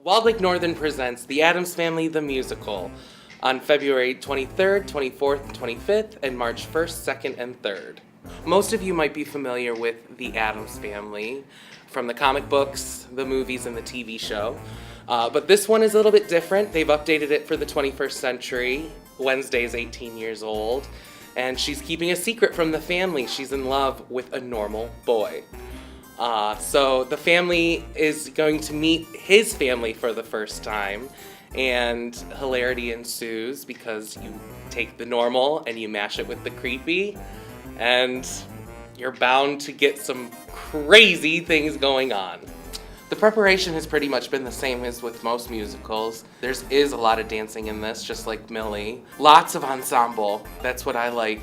Walled Lake Northern presents The Addams Family, the musical, on February 23rd, 24th, 25th, and March 1st, 2nd, and 3rd. Most of you might be familiar with The Addams Family from the comic books, the movies, and the TV show. But this one is a little bit different. They've updated it for the 21st century. Wednesday is 18 years old, and she's keeping a secret from the family. She's in love with a normal boy. So the family is going to meet his family for the first time, and hilarity ensues because you take the normal and you mash it with the creepy, and you're bound to get some crazy things going on. The preparation has pretty much been the same as with most musicals. There is a lot of dancing in this, just like Millie. Lots of ensemble. That's what I like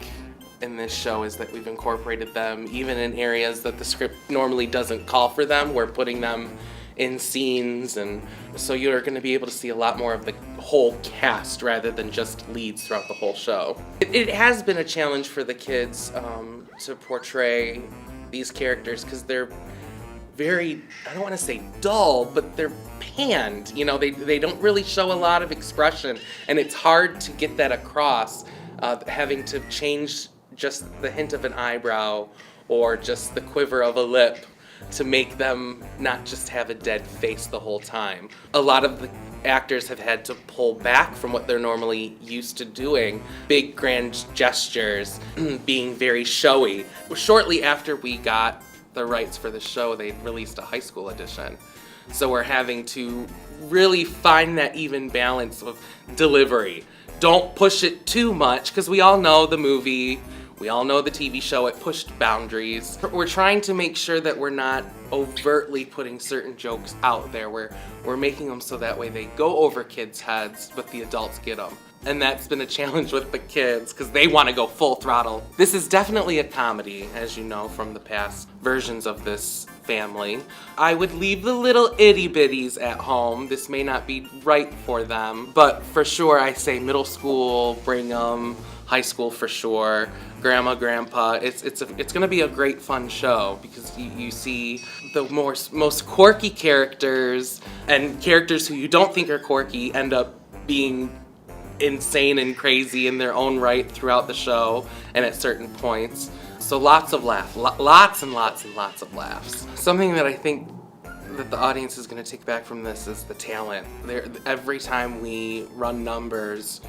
in this show, is that we've incorporated them even in areas that the script normally doesn't call for them. We're putting them in scenes, and so you're going to be able to see a lot more of the whole cast rather than just leads throughout the whole show. It has been a challenge for the kids to portray these characters because they're very, I don't want to say dull, but they're panned. You know, they don't really show a lot of expression, and it's hard to get that across, having to change just the hint of an eyebrow or just the quiver of a lip to make them not just have a dead face the whole time. A lot of the actors have had to pull back from what they're normally used to doing. Big grand gestures, being very showy. Shortly after we got the rights for the show, they released a high school edition. So we're having to really find that even balance of delivery. Don't push it too much, because we all know the movie, we all know the TV show, it pushed boundaries. We're trying to make sure that we're not overtly putting certain jokes out there. We're making them so that way they go over kids' heads, but the adults get them. And that's been a challenge with the kids, because they want to go full throttle. This is definitely a comedy, as you know from the past versions of this family. I would leave the little itty bitties at home. This may not be right for them, but for sure I say middle school, bring them. High school for sure, grandma, grandpa. It's gonna be a great fun show because you see the most quirky characters, and characters who you don't think are quirky end up being insane and crazy in their own right throughout the show and at certain points. So lots of laughs, lots and lots and lots of laughs. Something that I think that the audience is going to take back from this is the talent. Every time we run numbers,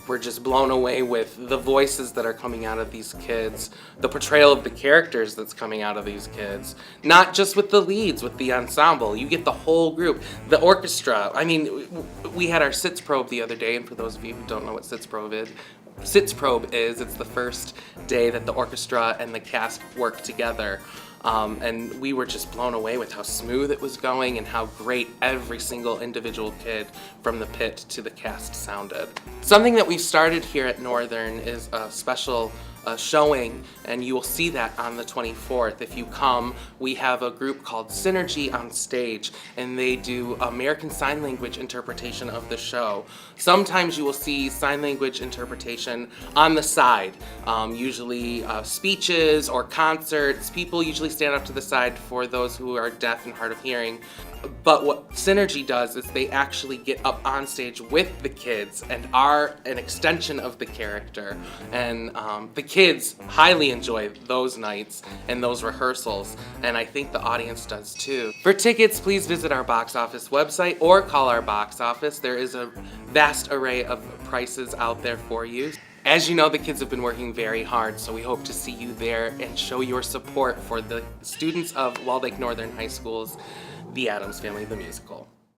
we're just blown away with the voices that are coming out of these kids, the portrayal of the characters that's coming out of these kids. Not just with the leads, with the ensemble. You get the whole group, the orchestra. I mean, we had our Sitz Probe the other day, and for those of you who don't know what Sitz Probe is, it's the first day that the orchestra and the cast work together. And we were just blown away with how smooth it was going and how great every single individual kid from the pit to the cast sounded. Something that we've started here at Northern is a special showing, and you will see that on the 24th. If you come, we have a group called Synergy on stage, and they do American Sign Language interpretation of the show. Sometimes you will see sign language interpretation on the side, usually speeches or concerts. People usually stand up to the side for those who are deaf and hard of hearing. But what Synergy does is they actually get up on stage with the kids and are an extension of the character. And the kids highly enjoy those nights and those rehearsals, and I think the audience does too. For tickets, please visit our box office website or call our box office. There is a vast array of prices out there for you. As you know, the kids have been working very hard, so we hope to see you there and show your support for the students of Walled Lake Northern High School's The Addams Family, the musical.